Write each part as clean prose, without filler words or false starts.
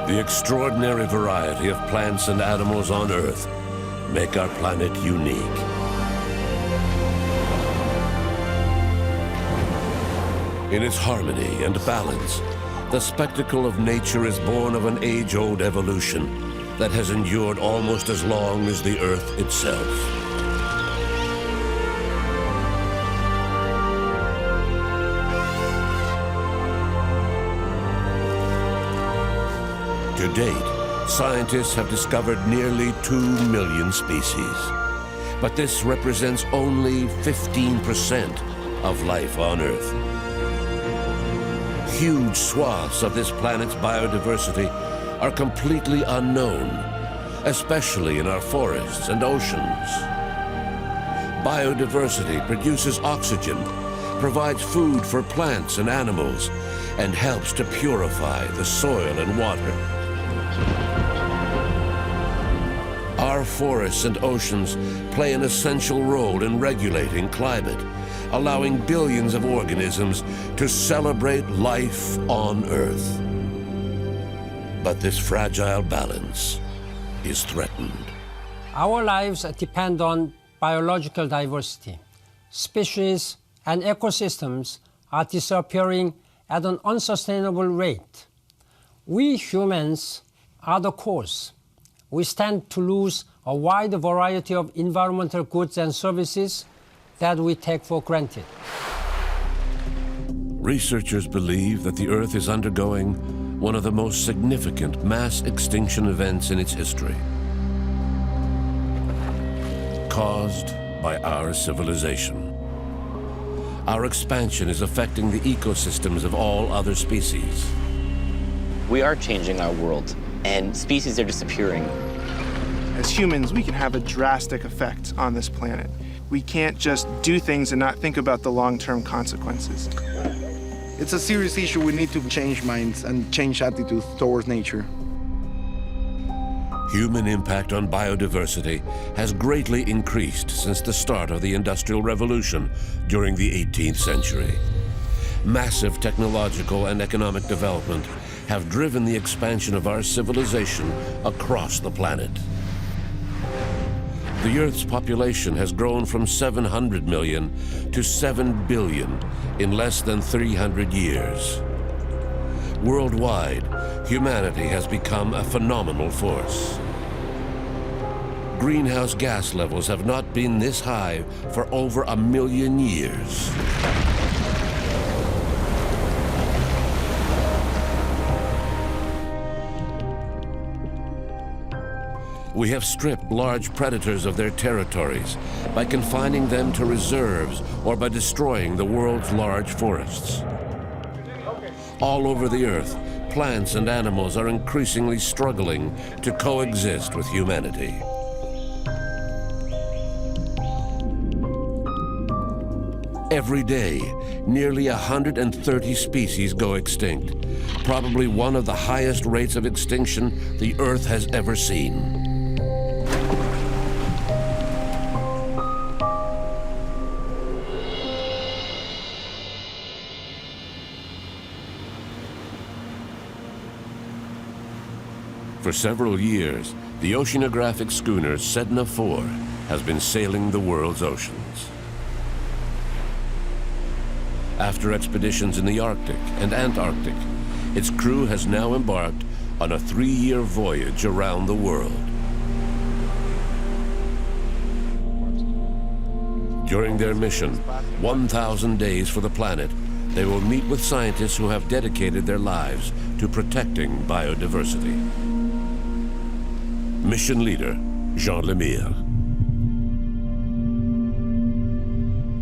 The extraordinary variety of plants and animals on Earth make our planet unique. In its harmony and balance, the spectacle of nature is born of an age-old evolution that has endured almost as long as the Earth itself. To date, scientists have discovered nearly 2 million species. But this represents only 15% of life on Earth. Huge swaths of this planet's biodiversity are completely unknown, especially in our forests and oceans. Biodiversity produces oxygen, provides food for plants and animals, and helps to purify the soil and water. Our forests and oceans play an essential role in regulating climate, allowing billions of organisms to celebrate life on Earth. But this fragile balance is threatened. Our lives depend on biological diversity. Species and ecosystems are disappearing at an unsustainable rate. We humans are the cause. We stand to lose a wide variety of environmental goods and services that we take for granted. Researchers believe that the Earth is undergoing one of the most significant mass extinction events in its history, caused by our civilization. Our expansion is affecting the ecosystems of all other species. We are changing our world, and species are disappearing. As humans, we can have a drastic effect on this planet. We can't just do things and not think about the long-term consequences. It's a serious issue. We need to change minds and change attitudes towards nature. Human impact on biodiversity has greatly increased since the start of the Industrial Revolution during the 18th century. Massive technological and economic development have driven the expansion of our civilization across the planet. The Earth's population has grown from 700 million to 7 billion in less than 300 years. Worldwide, humanity has become a phenomenal force. Greenhouse gas levels have not been this high for over 1 million years. We have stripped large predators of their territories by confining them to reserves or by destroying the world's large forests. All over the Earth, plants and animals are increasingly struggling to coexist with humanity. Every day, nearly 130 species go extinct, probably one of the highest rates of extinction the Earth has ever seen. For several years, the oceanographic schooner Sedna IV has been sailing the world's oceans. After expeditions in the Arctic and Antarctic, its crew has now embarked on a 3-year voyage around the world. During their mission, 1,000 days for the planet, they will meet with scientists who have dedicated their lives to protecting biodiversity. Mission leader, Lemire.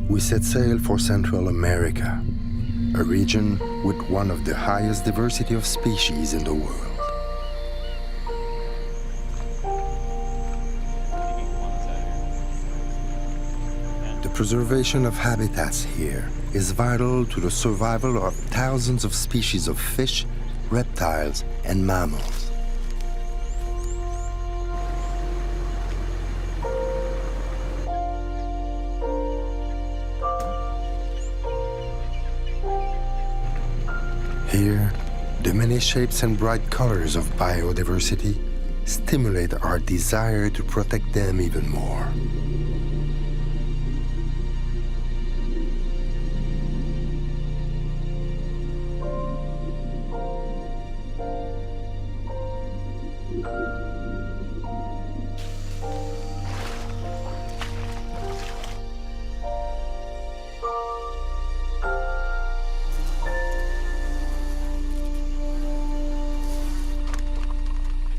We set sail for Central America, a region with one of the highest diversity of species in the world. The preservation of habitats here is vital to the survival of thousands of species of fish, reptiles, and mammals. Here, the many many shapes and bright colors of biodiversity stimulate our desire to protect them even more.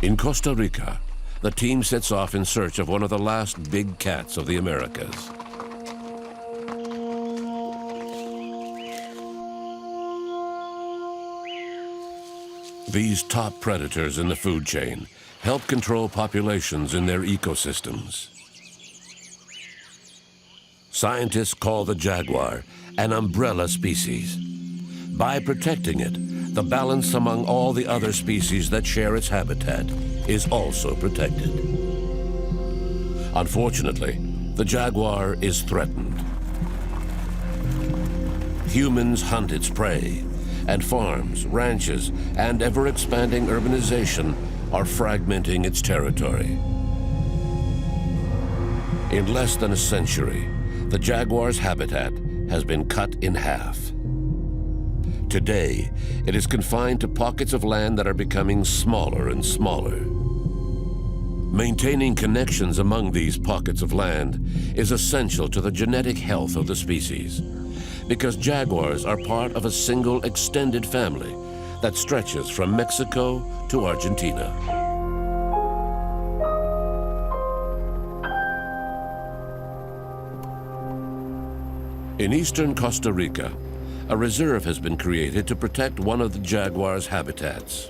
In Costa Rica, the team sets off in search of one of the last big cats of the Americas. These top predators in the food chain help control populations in their ecosystems. Scientists call the jaguar an umbrella species. By protecting it, the balance among all the other species that share its habitat is also protected. Unfortunately, the jaguar is threatened. Humans hunt its prey, and farms, ranches, and ever-expanding urbanization are fragmenting its territory. In less than a century, the jaguar's habitat has been cut in half. Today, it is confined to pockets of land that are becoming smaller and smaller. Maintaining connections among these pockets of land is essential to the genetic health of the species, because jaguars are part of a single extended family that stretches from Mexico to Argentina. In eastern Costa Rica, a reserve has been created to protect one of the jaguar's habitats.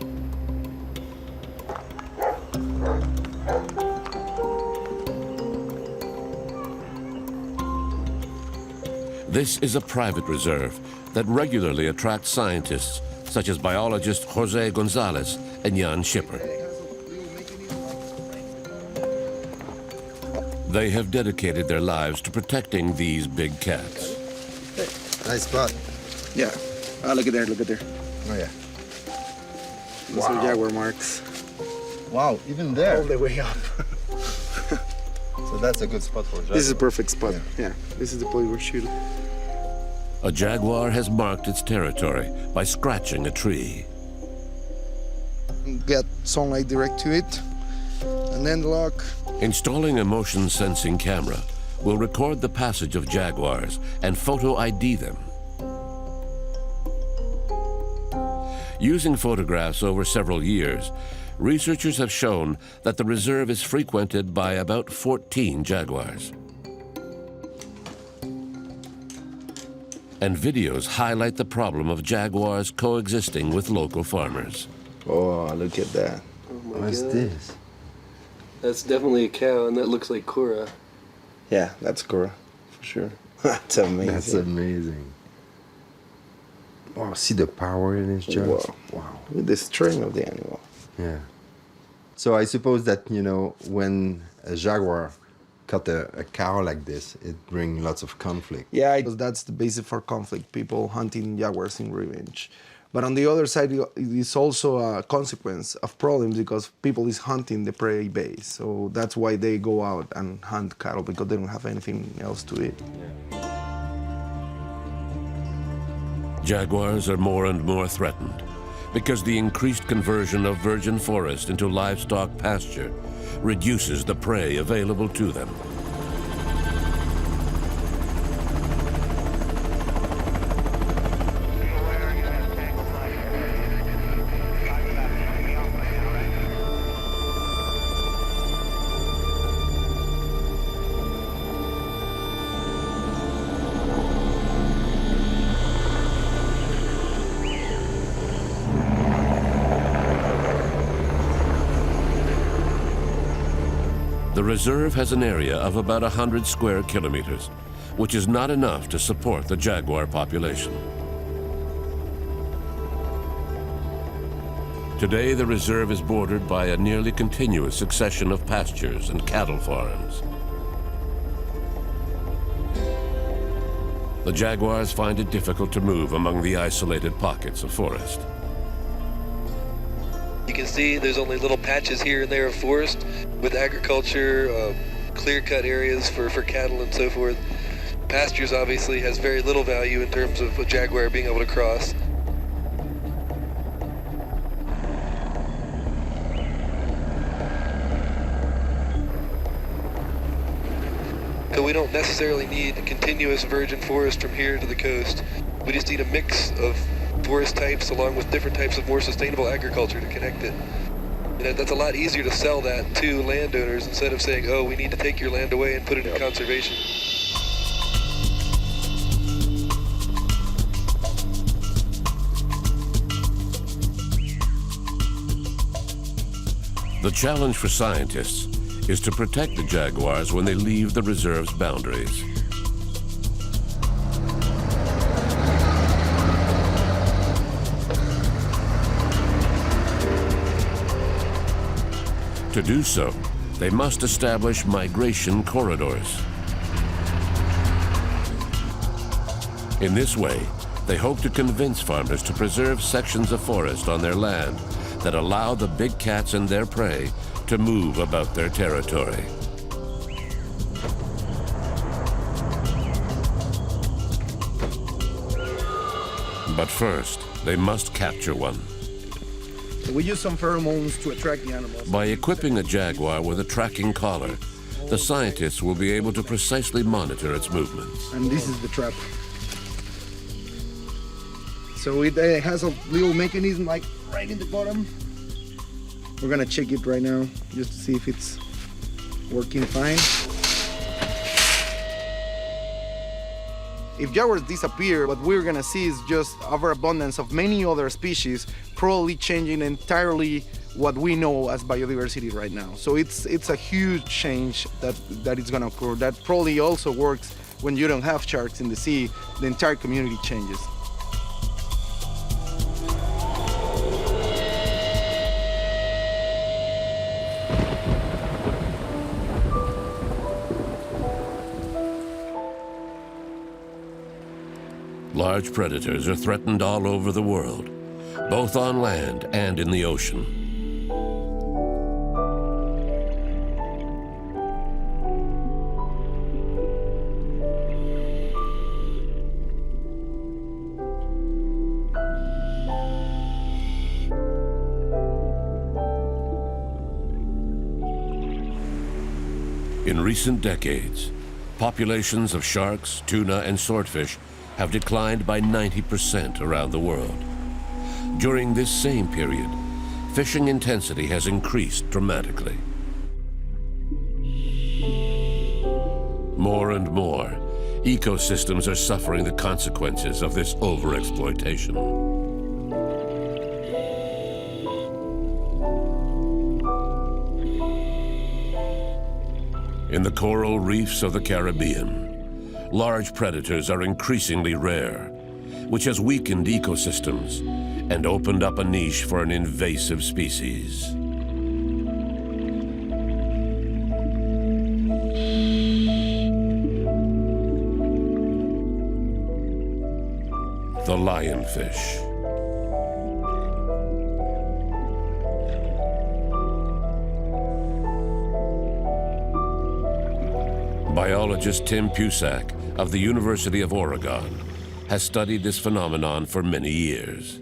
This is a private reserve that regularly attracts scientists such as biologist Jose Gonzalez and Jan Schipper. They have dedicated their lives to protecting these big cats. Nice spot. Yeah. Oh, look at there, look at there. Oh, yeah. Those are jaguar marks. Wow, even there. All the way up. So that's a good spot for jaguar. This is a perfect spot. Yeah. This is the place we're shooting. A jaguar has marked its territory by scratching a tree. Get sunlight direct to it, and then the lock. Installing a motion sensing camera will record the passage of jaguars and photo ID them. Using photographs over several years, researchers have shown that the reserve is frequented by about 14 jaguars. And videos highlight the problem of jaguars coexisting with local farmers. Oh, look at that. Oh my What's God. this? That's definitely a cow, and that looks like Cora. Yeah, that's Cora, for sure. That's amazing. That's amazing. Oh, see the power in his jaws. Wow. Wow. With the strength of the animal. Yeah. So I suppose that, you know, when a jaguar cut a cow like this, it brings lots of conflict. Yeah, because that's the basis for conflict, people hunting jaguars in revenge. But on the other side, it is also a consequence of problems because people is hunting the prey base. So that's why they go out and hunt cattle, because they don't have anything else to eat. Jaguars are more and more threatened because the increased conversion of virgin forest into livestock pasture reduces the prey available to them. The reserve has an area of about 100 square kilometers, which is not enough to support the jaguar population. Today, the reserve is bordered by a nearly continuous succession of pastures and cattle farms. The jaguars find it difficult to move among the isolated pockets of forest. You can see there's only little patches here and there of forest with agriculture, clear-cut areas for cattle and so forth. Pastures obviously has very little value in terms of a jaguar being able to cross. So we don't necessarily need continuous virgin forest from here to the coast. We just need a mix of forest types along with different types of more sustainable agriculture to connect it. And that's a lot easier to sell that to landowners instead of saying, oh, we need to take your land away and put it in conservation. The challenge for scientists is to protect the jaguars when they leave the reserve's boundaries. To do so, they must establish migration corridors. In this way, they hope to convince farmers to preserve sections of forest on their land that allow the big cats and their prey to move about their territory. But first, they must capture one. We use some pheromones to attract the animals. By equipping a jaguar with a tracking collar, the scientists will be able to precisely monitor its movements. And this is the trap. So it has a little mechanism like right in the bottom. We're gonna check it right now just to see if it's working fine. If jaguars disappear, what we're gonna see is just overabundance of many other species, probably changing entirely what we know as biodiversity right now. So it's a huge change that is gonna occur. That probably also works when you don't have sharks in the sea. The entire community changes. Large predators are threatened all over the world, both on land and in the ocean. In recent decades, populations of sharks, tuna, and swordfish have declined by 90% around the world. During this same period, fishing intensity has increased dramatically. More and more, ecosystems are suffering the consequences of this overexploitation. In the coral reefs of the Caribbean, large predators are increasingly rare, which has weakened ecosystems and opened up a niche for an invasive species. The lionfish. Biologist Tim Pusak of the University of Oregon has studied this phenomenon for many years.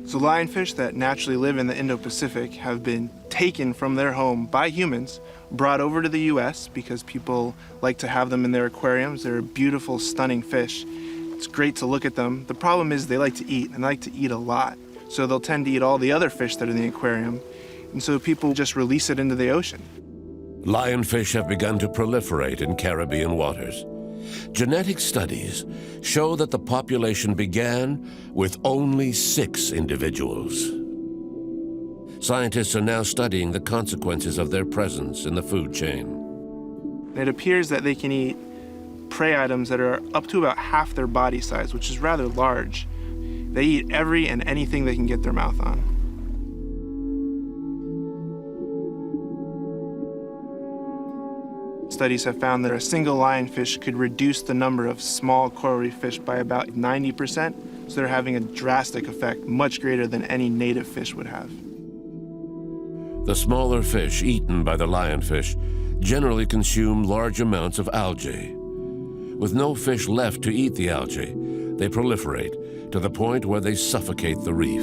So lionfish that naturally live in the Indo-Pacific have been taken from their home by humans, brought over to the US because people like to have them in their aquariums. They're beautiful, stunning fish. It's great to look at them. The problem is they like to eat, and they like to eat a lot. So they'll tend to eat all the other fish that are in the aquarium, and so people just release it into the ocean. Lionfish have begun to proliferate in Caribbean waters. Genetic studies show that the population began with only 6 individuals. Scientists are now studying the consequences of their presence in the food chain. It appears that they can eat prey items that are up to about half their body size, which is rather large. They eat every and anything they can get their mouth on. Studies have found that a single lionfish could reduce the number of small coral reef fish by about 90%, so they're having a drastic effect, much greater than any native fish would have. The smaller fish eaten by the lionfish generally consume large amounts of algae. With no fish left to eat the algae, they proliferate to the point where they suffocate the reef.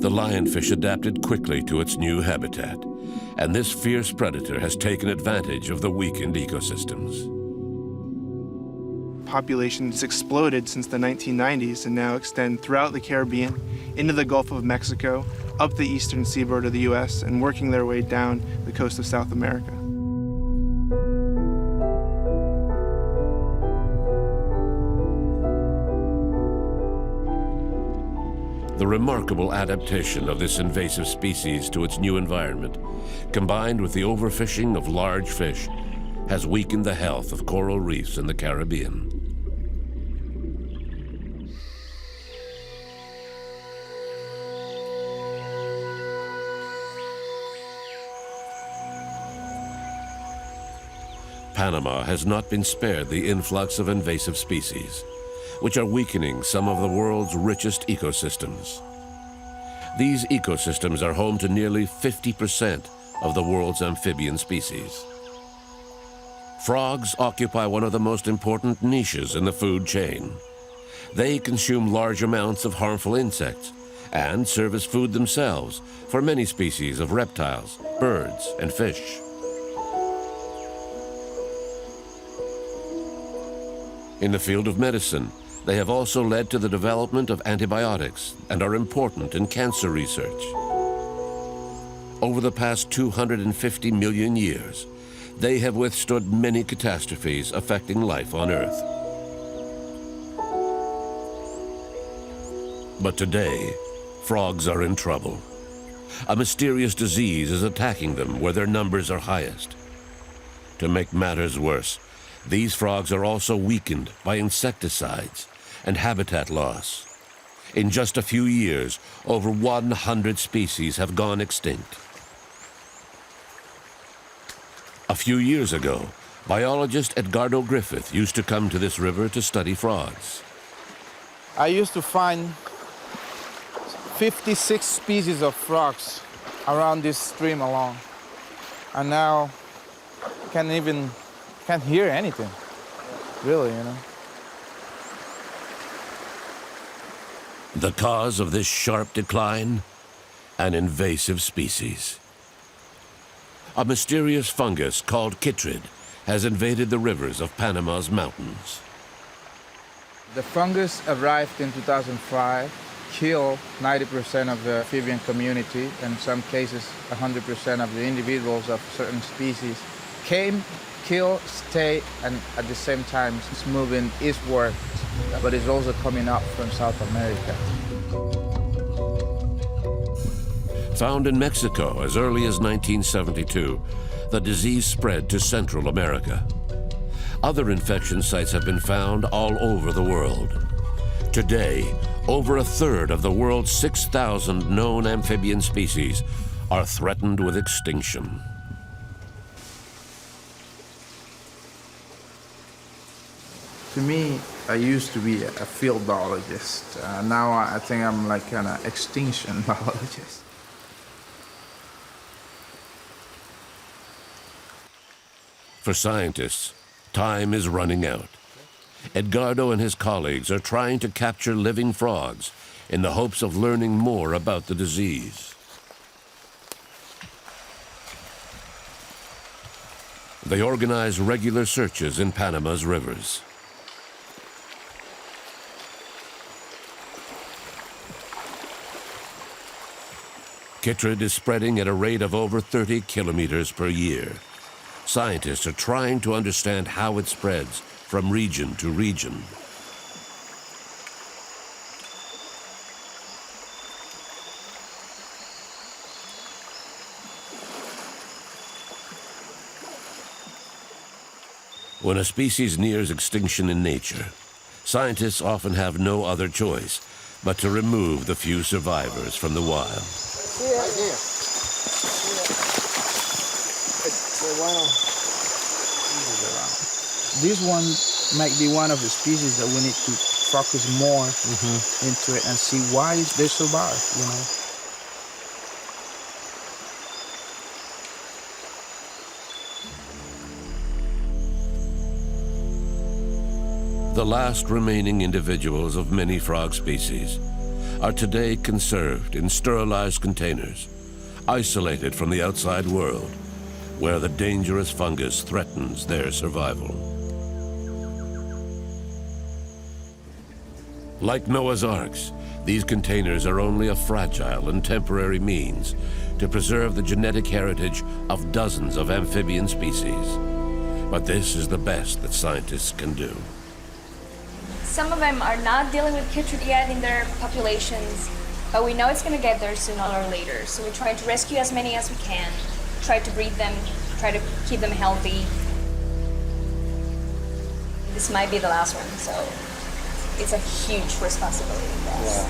The lionfish adapted quickly to its new habitat, and this fierce predator has taken advantage of the weakened ecosystems. Populations exploded since the 1990s and now extend throughout the Caribbean, into the Gulf of Mexico, up the eastern seaboard of the US, and working their way down the coast of South America. The remarkable adaptation of this invasive species to its new environment, combined with the overfishing of large fish, has weakened the health of coral reefs in the Caribbean. Panama has not been spared the influx of invasive species, which are weakening some of the world's richest ecosystems. These ecosystems are home to nearly 50% of the world's amphibian species. Frogs occupy one of the most important niches in the food chain. They consume large amounts of harmful insects and serve as food themselves for many species of reptiles, birds, and fish. In the field of medicine, they have also led to the development of antibiotics and are important in cancer research. Over the past 250 million years, they have withstood many catastrophes affecting life on Earth. But today, frogs are in trouble. A mysterious disease is attacking them where their numbers are highest. To make matters worse, these frogs are also weakened by insecticides and habitat loss. In just a few years, over 100 species have gone extinct. A few years ago, biologist Edgardo Griffith used to come to this river to study frogs. I used to find 56 species of frogs around this stream alone. And now can't hear anything, really, you know. The cause of this sharp decline? An invasive species. A mysterious fungus called chytrid has invaded the rivers of Panama's mountains. The fungus arrived in 2005, killed 90% of the amphibian community, and in some cases 100% of the individuals of certain species. Came, kill, stay, and at the same time it's moving eastward, but it's also coming up from South America. Found in Mexico as early as 1972, the disease spread to Central America. Other infection sites have been found all over the world. Today, over a third of the world's 6,000 known amphibian species are threatened with extinction. To me, I used to be a field biologist. Now I think I'm like an extinction biologist. For scientists, time is running out. Edgardo and his colleagues are trying to capture living frogs in the hopes of learning more about the disease. They organize regular searches in Panama's rivers. Chytrid is spreading at a rate of over 30 kilometers per year. Scientists are trying to understand how it spreads from region to region. When a species nears extinction in nature, scientists often have no other choice but to remove the few survivors from the wild. This one might be one of the species that we need to focus more into it and see why they survive, you know. The last remaining individuals of many frog species are today conserved in sterilized containers, isolated from the outside world, where the dangerous fungus threatens their survival. Like Noah's Arks, these containers are only a fragile and temporary means to preserve the genetic heritage of dozens of amphibian species. But this is the best that scientists can do. Some of them are not dealing with putrid yet in their populations, but we know it's going to get there sooner or later. So we're trying to rescue as many as we can, try to breed them, try to keep them healthy. This might be the last one, so it's a huge responsibility for us.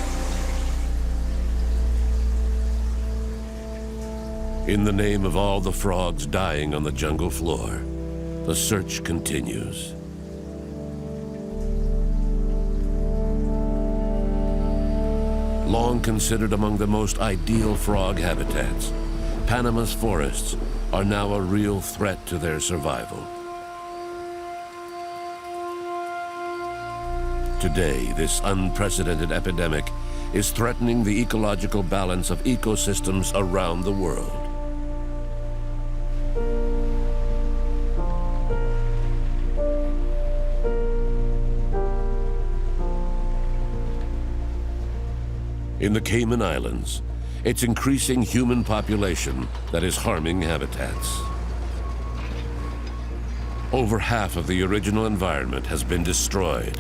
Yeah. In the name of all the frogs dying on the jungle floor, the search continues. Long considered among the most ideal frog habitats, Panama's forests are now a real threat to their survival. Today, this unprecedented epidemic is threatening the ecological balance of ecosystems around the world. In the Cayman Islands, it's increasing human population that is harming habitats. Over half of the original environment has been destroyed.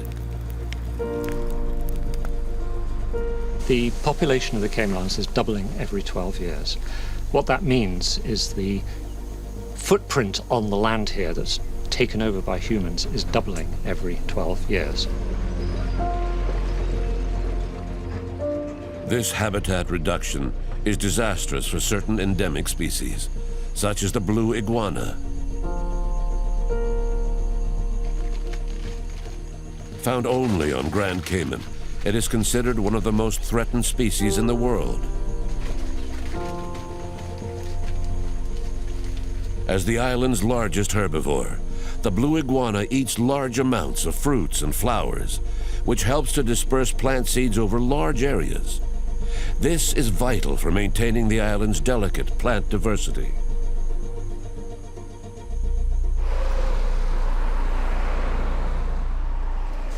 The population of the Cayman Islands is doubling every 12 years. What that means is the footprint on the land here that's taken over by humans is doubling every 12 years. This habitat reduction is disastrous for certain endemic species, such as the blue iguana. Found only on Grand Cayman, it is considered one of the most threatened species in the world. As the island's largest herbivore, the blue iguana eats large amounts of fruits and flowers, which helps to disperse plant seeds over large areas. This is vital for maintaining the island's delicate plant diversity.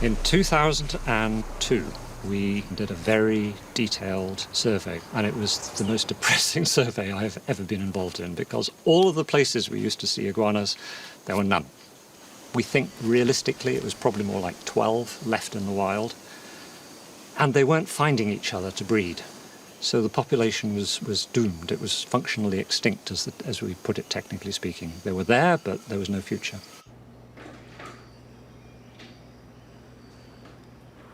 In 2002, we did a very detailed survey, and it was the most depressing survey I've ever been involved in, because all of the places we used to see iguanas, there were none. We think realistically it was probably more like 12 left in the wild, and they weren't finding each other to breed. So the population was doomed. It was functionally extinct, as we put it, technically speaking. They were there, but there was no future.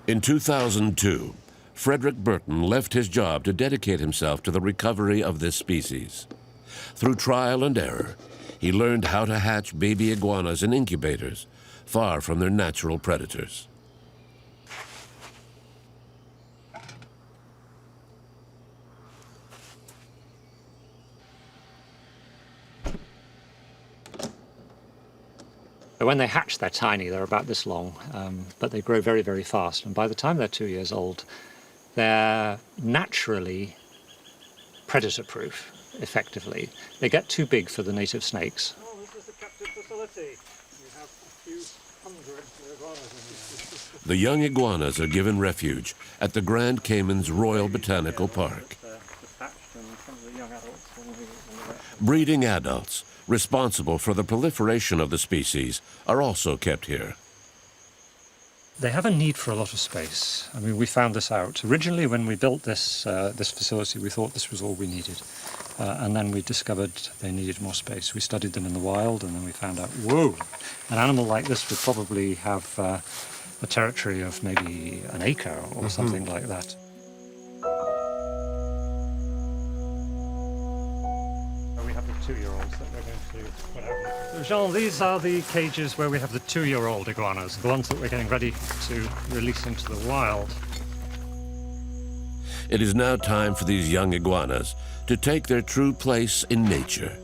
In 2002, Frederick Burton left his job to dedicate himself to the recovery of this species. Through trial and error, he learned how to hatch baby iguanas in incubators, far from their natural predators. When they hatch, they're tiny, they're about this long, but they grow very, very fast. And by the time they're 2 years old, they're naturally predator-proof, effectively. They get too big for the native snakes. Oh, this is the captive facility. You have a few hundred iguanas. The young iguanas are given refuge at the Grand Cayman's Royal Botanical Park. Breeding adults, responsible for the proliferation of the species, are also kept here. They have a need for a lot of space. I mean, we found this out. Originally, when we built this facility, we thought this was all we needed. And then we discovered they needed more space. We studied them in the wild, and then we found out, whoa, an animal like this would probably have a territory of maybe an acre or something like that. We have the 2-year-olds that we're going to put out. So Jean, these are the cages where we have the 2-year-old iguanas, the ones that we're getting ready to release into the wild. It is now time for these young iguanas to take their true place in nature.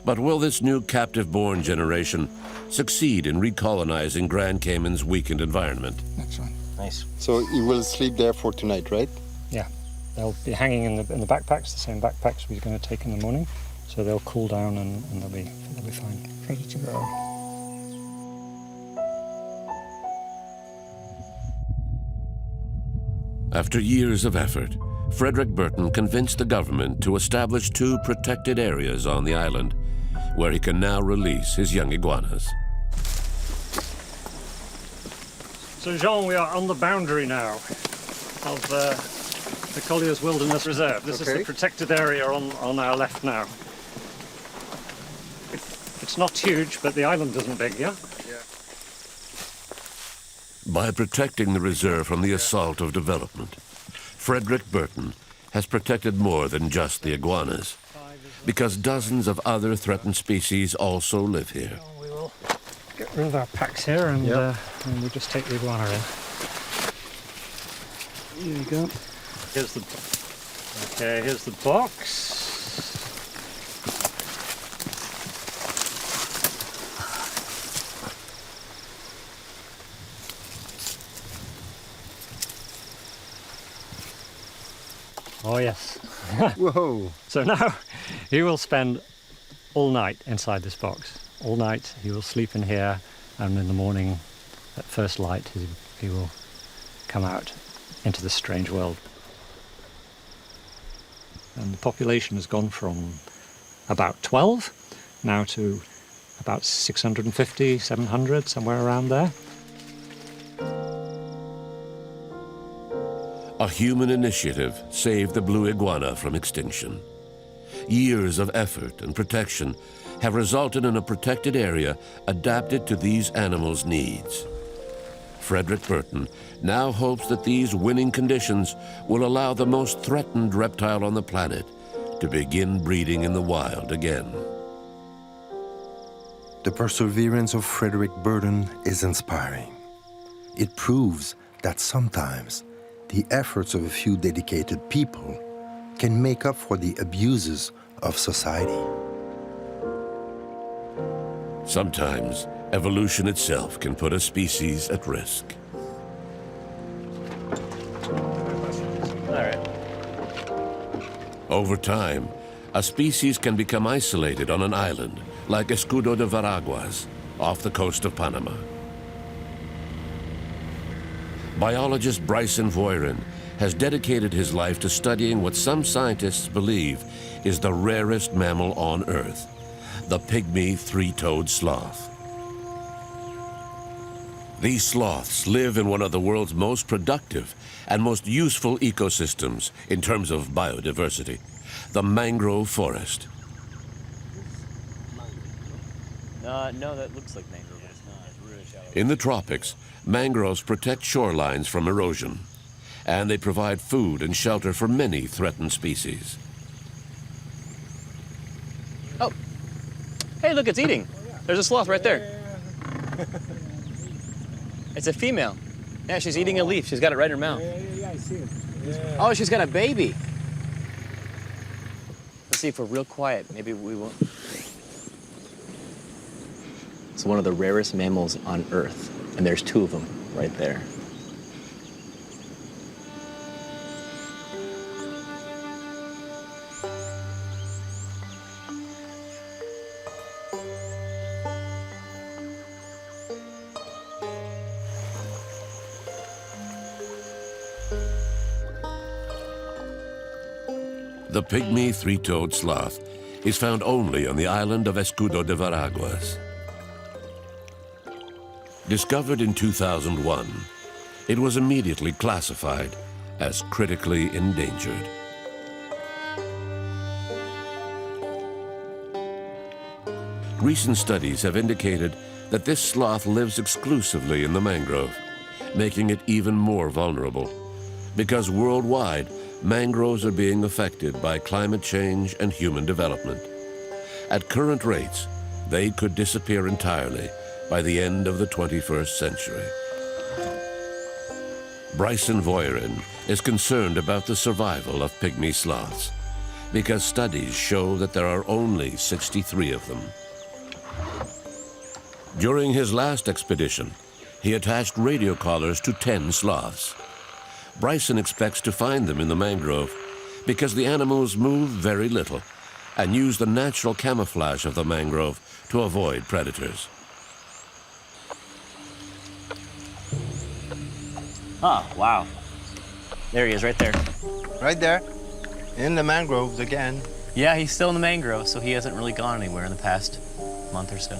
But will this new captive-born generation succeed in recolonizing Grand Cayman's weakened environment? Next one. Nice. So you will sleep there for tonight, right? Yeah, they'll be hanging in the backpacks, the same backpacks we're going to take in the morning. So they'll cool down and they'll be fine. Ready to go. After years of effort, Frederick Burton convinced the government to establish 2 protected areas on the island, where he can now release his young iguanas. So Jean, we are on the boundary now of the Collier's Wilderness Reserve. This is the protected area on our left now. It's not huge, but the island isn't big, yeah? By protecting the reserve from the assault of development, Frederick Burton has protected more than just the iguanas, because dozens of other threatened species also live here. We will get rid of our packs here and we'll just take the iguana in. Here you go. Here's the box. Oh yes. Whoa. So now he will spend all night inside this box. All night he will sleep in here, and in the morning at first light he will come out into this strange world. And the population has gone from about 12 now to about 650, 700, somewhere around there. A human initiative saved the blue iguana from extinction. Years of effort and protection have resulted in a protected area adapted to these animals' needs. Frederick Burton now hopes that these winning conditions will allow the most threatened reptile on the planet to begin breeding in the wild again. The perseverance of Frederick Burton is inspiring. It proves that sometimes the efforts of a few dedicated people can make up for the abuses of society. Sometimes evolution itself can put a species at risk. All right. Over time, a species can become isolated on an island, like Escudo de Veraguas, off the coast of Panama. Biologist Bryson Voirin has dedicated his life to studying what some scientists believe is the rarest mammal on Earth, the pygmy three-toed sloth. These sloths live in one of the world's most productive and most useful ecosystems in terms of biodiversity, the mangrove forest. No, that looks like mangrove. It's not. It's really shallow. In the tropics, mangroves protect shorelines from erosion, and they provide food and shelter for many threatened species. Oh, hey, look, it's eating. There's a sloth right there. It's a female. Yeah, she's eating a leaf. She's got it right in her mouth. Yeah, I see it. Yeah. Oh, she's got a baby. Let's see if we're real quiet. Maybe we won't. It's one of the rarest mammals on Earth, and there's 2 of them right there. The pygmy three-toed sloth is found only on the island of Escudo de Veraguas. Discovered in 2001, it was immediately classified as critically endangered. Recent studies have indicated that this sloth lives exclusively in the mangrove, making it even more vulnerable, because worldwide, mangroves are being affected by climate change and human development. At current rates, they could disappear entirely by the end of the 21st century. Bryson Voyerin is concerned about the survival of pygmy sloths because studies show that there are only 63 of them. During his last expedition, he attached radio collars to 10 sloths. Bryson expects to find them in the mangrove because the animals move very little and use the natural camouflage of the mangrove to avoid predators. Oh, wow. There he is, right there. Right there, in the mangroves again. Yeah, he's still in the mangrove, so he hasn't really gone anywhere in the past month or so.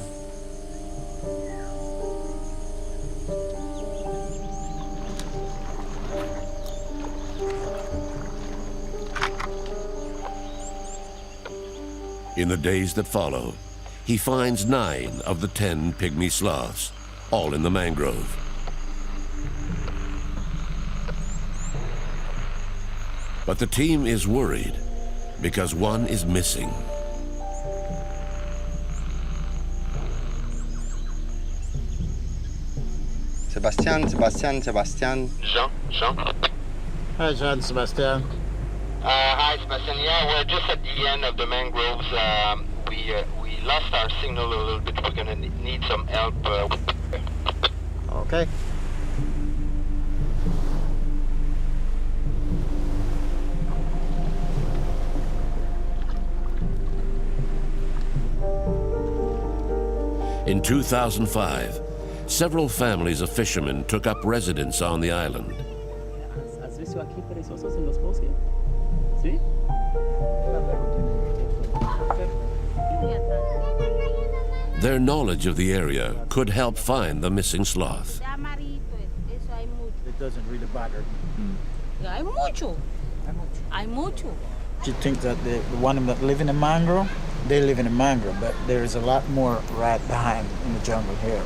In the days that follow, he finds 9 of the 10 pygmy sloths, all in the mangrove. But the team is worried because one is missing. Sebastian. Jean. Hi, Jean Sebastian. Hi, Sebastian. Yeah, we're just at the end of the mangroves. We lost our signal a little bit. We're gonna need some help. Okay. In 2005, several families of fishermen took up residence on the island. Their knowledge of the area could help find the missing sloth. It doesn't really bother. Hay mucho. Do you think that the one that live in a mangrove, they live in a mangrove, but there is a lot more right behind in the jungle here.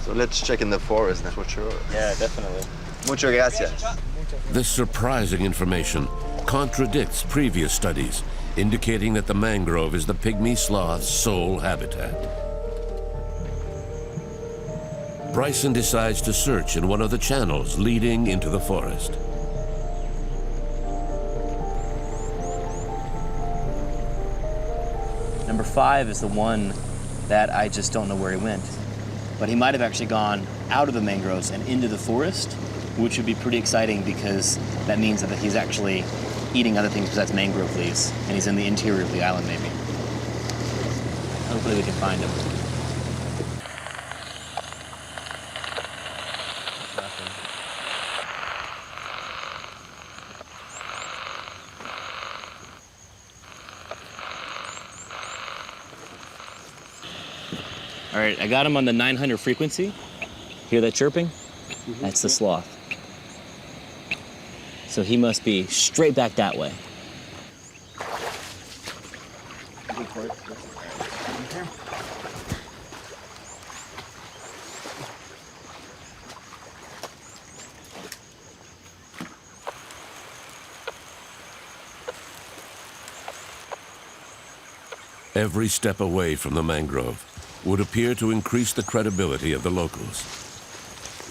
So let's check in the forest for sure. Yeah, definitely. Muchas gracias. This surprising information contradicts previous studies indicating that the mangrove is the pygmy sloth's sole habitat. Bryson decides to search in one of the channels leading into the forest. Number 5 is the one that I just don't know where he went. But he might have actually gone out of the mangroves and into the forest, which would be pretty exciting because that means that he's actually eating other things besides mangrove leaves, and he's in the interior of the island maybe. Hopefully we can find him. All right, I got him on the 900 frequency. Hear that chirping? That's the sloth. So he must be straight back that way. Every step away from the mangrove would appear to increase the credibility of the locals.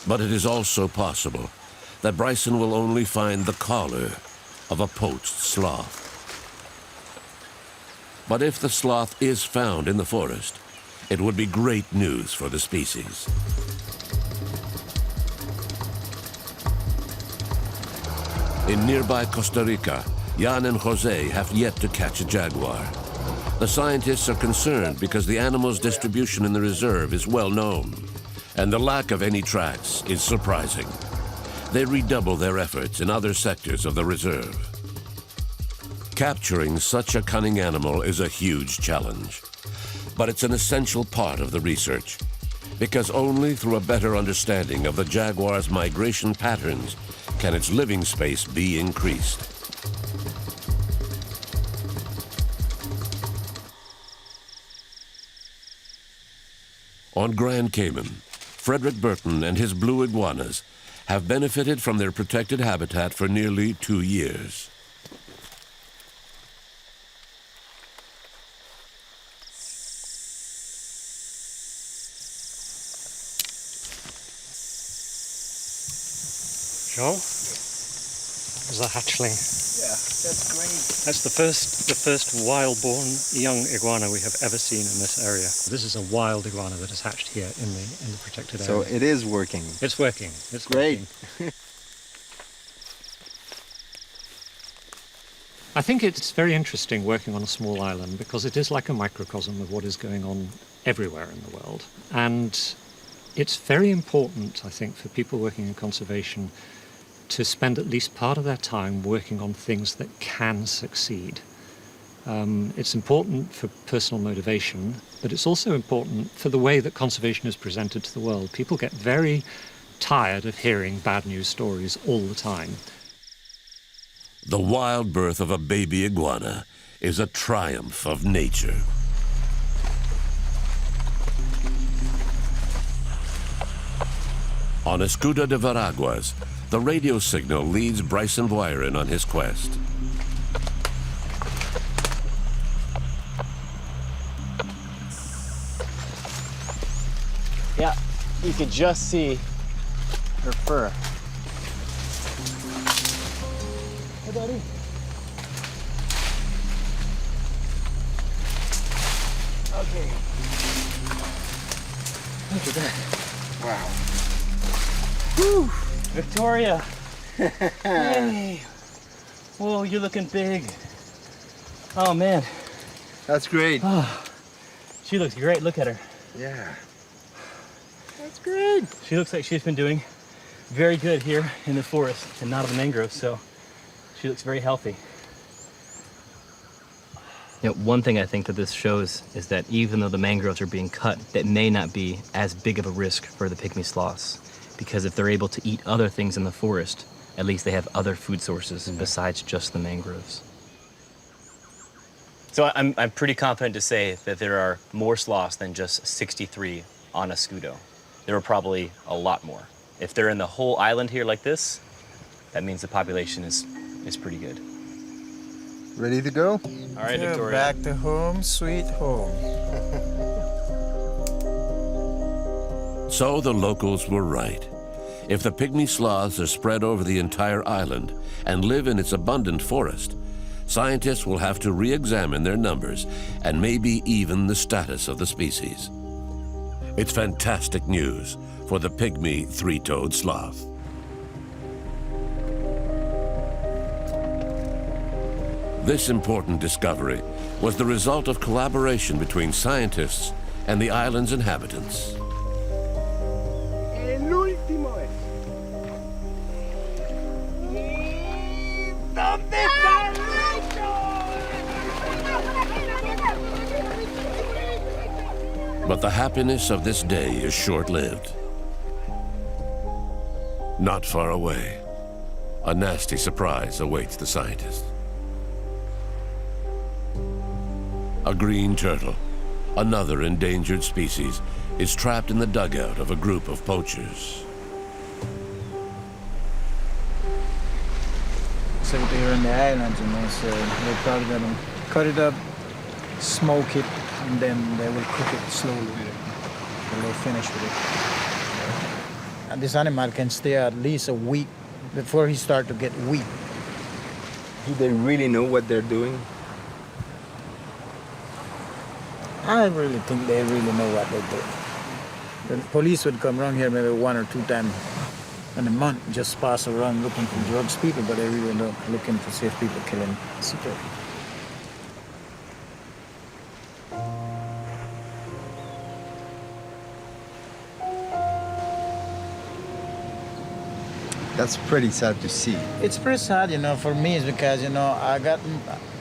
But it is also possible that Bryson will only find the collar of a poached sloth. But if the sloth is found in the forest, it would be great news for the species. In nearby Costa Rica, Jan and Jose have yet to catch a jaguar. The scientists are concerned because the animal's distribution in the reserve is well known, and the lack of any tracks is surprising. They redouble their efforts in other sectors of the reserve. Capturing such a cunning animal is a huge challenge, but it's an essential part of the research, because only through a better understanding of the jaguar's migration patterns can its living space be increased. On Grand Cayman, Frederick Burton and his blue iguanas have benefited from their protected habitat for nearly 2 years. Joel. There's a hatchling. Yeah, that's great. That's the first wild-born young iguana we have ever seen in this area. This is a wild iguana that has hatched here in the protected area. So it is working. It's working. It's great. Working. I think it's very interesting working on a small island because it is like a microcosm of what is going on everywhere in the world. And it's very important, I think, for people working in conservation to spend at least part of their time working on things that can succeed. It's important for personal motivation, but it's also important for the way that conservation is presented to the world. People get very tired of hearing bad news stories all the time. The wild birth of a baby iguana is a triumph of nature. On Escudo de Veraguas, the radio signal leads Bryson Boyrin on his quest. Yeah, you could just see her fur. Hey, buddy. Okay. Look at that. Wow. Whew. Victoria. Yay. Whoa, you're looking big. Oh, man. That's great. Oh, she looks great. Look at her. Yeah. That's great. She looks like she's been doing very good here in the forest and not in the mangroves, so she looks very healthy. You know, one thing I think that this shows is that even though the mangroves are being cut, that may not be as big of a risk for the pygmy sloths. Because if they're able to eat other things in the forest, at least they have other food sources besides just the mangroves. So I'm pretty confident to say that there are more sloths than just 63 on Escudo. There are probably a lot more. If they're in the whole island here like this, that means the population is pretty good. Ready to go? All right, Yeah, Victoria. back to home, sweet home. So the locals were right. If the pygmy sloths are spread over the entire island and live in its abundant forest, scientists will have to re-examine their numbers and maybe even the status of the species. It's fantastic news for the pygmy three-toed sloth. This important discovery was the result of collaboration between scientists and the island's inhabitants. But the happiness of this day is short-lived. Not far away, a nasty surprise awaits the scientists. A green turtle, another endangered species, is trapped in the dugout of a group of poachers. So they're in the islands, you know, so they're probably gonna cut it up, smoke it, and then they will cook it slowly. And they'll finish with it. And this animal can stay at least a week before he starts to get weak. Do they really know what they're doing? I really think they really know what they're doing. The police would come around here maybe 1 or 2 times in a month, just pass around looking for drugs people, but they really don't looking to see if people killing sea turtle. That's pretty sad to see. It's pretty sad, you know, for me, it's because, you know,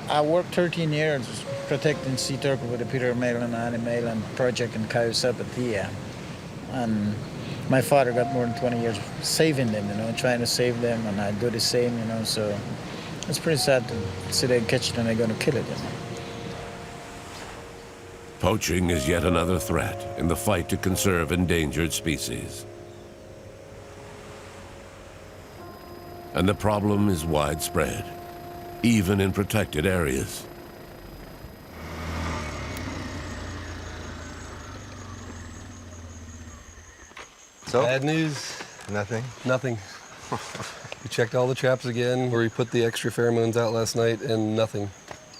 I worked 13 years protecting sea turtle with the Peter Maitland Animal Project in Cayusa, Patia. And my father got more than 20 years saving them, you know, trying to save them, and I do the same, you know, so it's pretty sad to see they catch it and they're going to kill it, you know. Poaching is yet another threat in the fight to conserve endangered species. And the problem is widespread, even in protected areas. So? Bad news? Nothing. Nothing. We checked all the traps again, where we put the extra pheromones out last night, and nothing.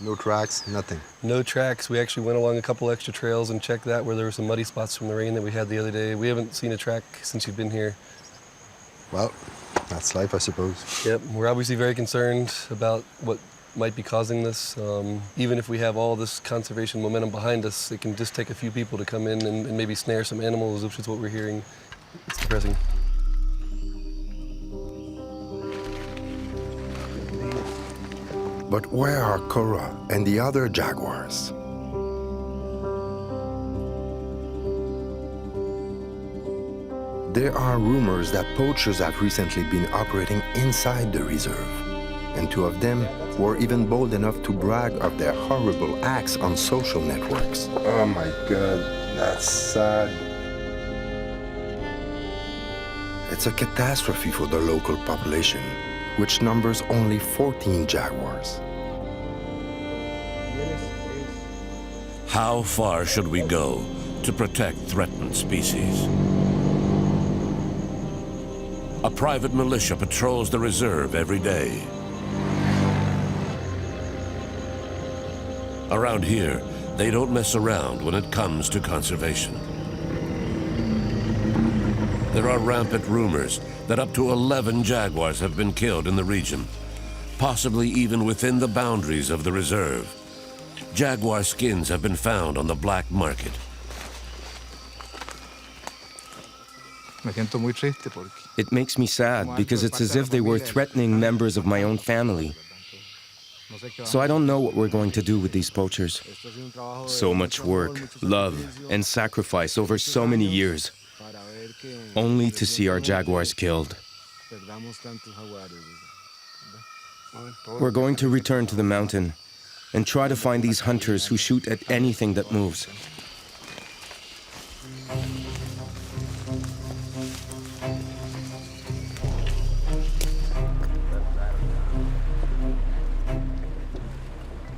No tracks, nothing. No tracks. We actually went along a couple extra trails and checked that where there were some muddy spots from the rain that we had the other day. We haven't seen a track since you've been here. Well, that's life, I suppose. Yep, we're obviously very concerned about what might be causing this. Even if we have all this conservation momentum behind us, it can just take a few people to come in and maybe snare some animals, which is what we're hearing. It's depressing. But where are Cora and the other jaguars? There are rumors that poachers have recently been operating inside the reserve, and two of them were even bold enough to brag of their horrible acts on social networks. Oh my God, that's sad. It's a catastrophe for the local population, which numbers only 14 jaguars. How far should we go to protect threatened species? A private militia patrols the reserve every day. Around here, they don't mess around when it comes to conservation. There are rampant rumors that up to 11 jaguars have been killed in the region, possibly even within the boundaries of the reserve. Jaguar skins have been found on the black market. It makes me sad because it's as if they were threatening members of my own family. So I don't know what we're going to do with these poachers. So much work, love, and sacrifice over so many years, only to see our jaguars killed. We're going to return to the mountain and try to find these hunters who shoot at anything that moves.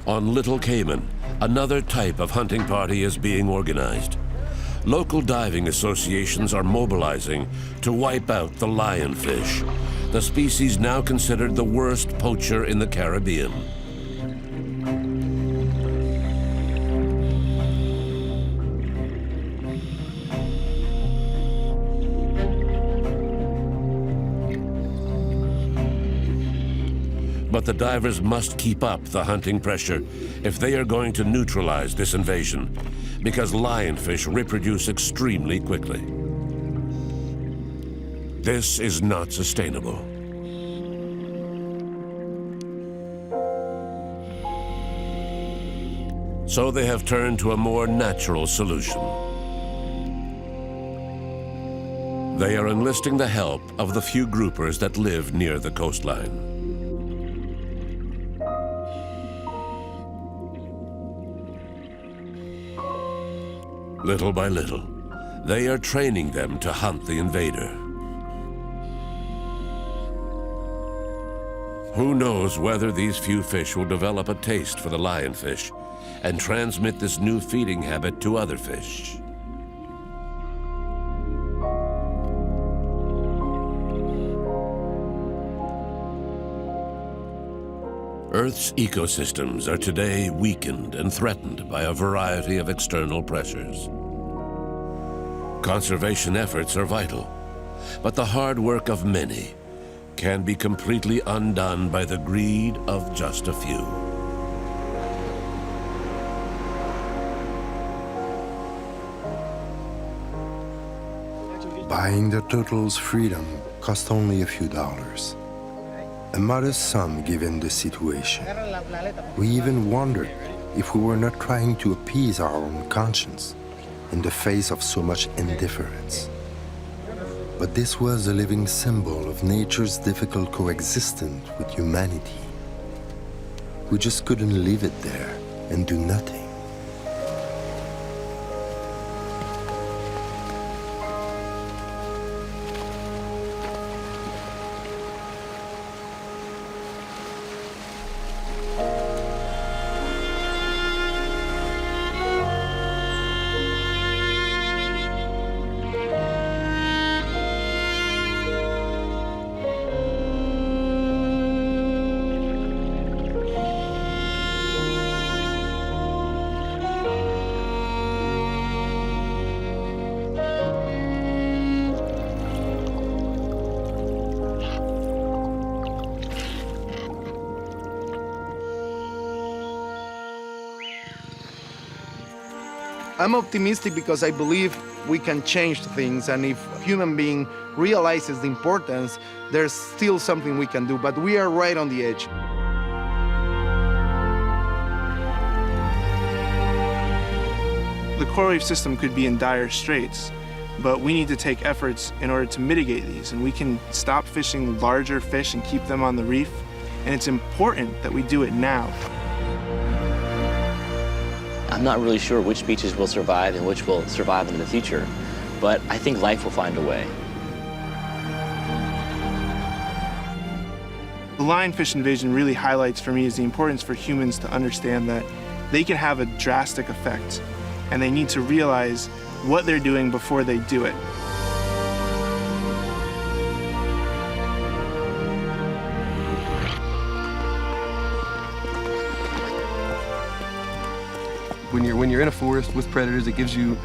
On Little Cayman, another type of hunting party is being organized. Local diving associations are mobilizing to wipe out the lionfish, the species now considered the worst poacher in the Caribbean. But the divers must keep up the hunting pressure if they are going to neutralize this invasion, because lionfish reproduce extremely quickly. This is not sustainable. So they have turned to a more natural solution. They are enlisting the help of the few groupers that live near the coastline. Little by little, they are training them to hunt the invader. Who knows whether these few fish will develop a taste for the lionfish and transmit this new feeding habit to other fish. Earth's ecosystems are today weakened and threatened by a variety of external pressures. Conservation efforts are vital, but the hard work of many can be completely undone by the greed of just a few. Buying the turtle's freedom cost only a few dollars. A modest sum given the situation. We even wondered if we were not trying to appease our own conscience in the face of so much indifference. But this was a living symbol of nature's difficult coexistence with humanity. We just couldn't leave it there and do nothing. I'm optimistic because I believe we can change things, and if a human being realizes the importance, there's still something we can do, but we are right on the edge. The coral reef system could be in dire straits, but we need to take efforts in order to mitigate these, and we can stop fishing larger fish and keep them on the reef, and it's important that we do it now. I'm not really sure which species will survive and which will survive in the future, but I think life will find a way. The lionfish invasion really highlights for me is the importance for humans to understand that they can have a drastic effect, and they need to realize what they're doing before they do it. When you're in a forest with predators, it gives you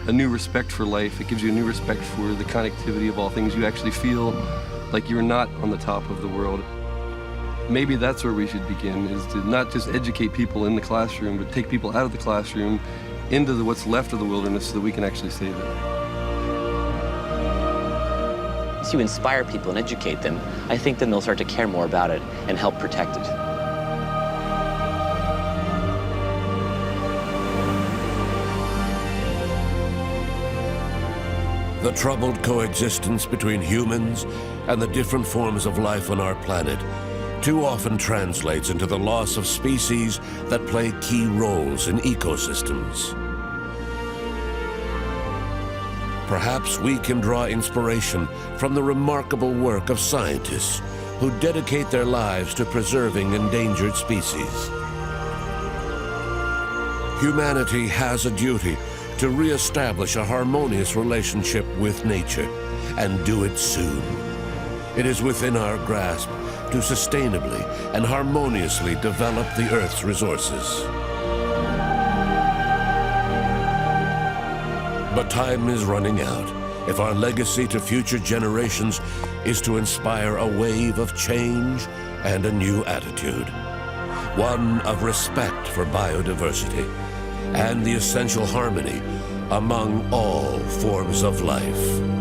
a new respect for life. It gives you a new respect for the connectivity of all things. You actually feel like you're not on the top of the world. Maybe that's where we should begin, is to not just educate people in the classroom, but take people out of the classroom into what's left of the wilderness so that we can actually save it. If you inspire people and educate them, I think then they'll start to care more about it and help protect it. The troubled coexistence between humans and the different forms of life on our planet too often translates into the loss of species that play key roles in ecosystems. Perhaps we can draw inspiration from the remarkable work of scientists who dedicate their lives to preserving endangered species. Humanity has a duty to re-establish a harmonious relationship with nature, and do it soon. It is within our grasp to sustainably and harmoniously develop the Earth's resources. But time is running out if our legacy to future generations is to inspire a wave of change and a new attitude, one of respect for biodiversity and the essential harmony among all forms of life.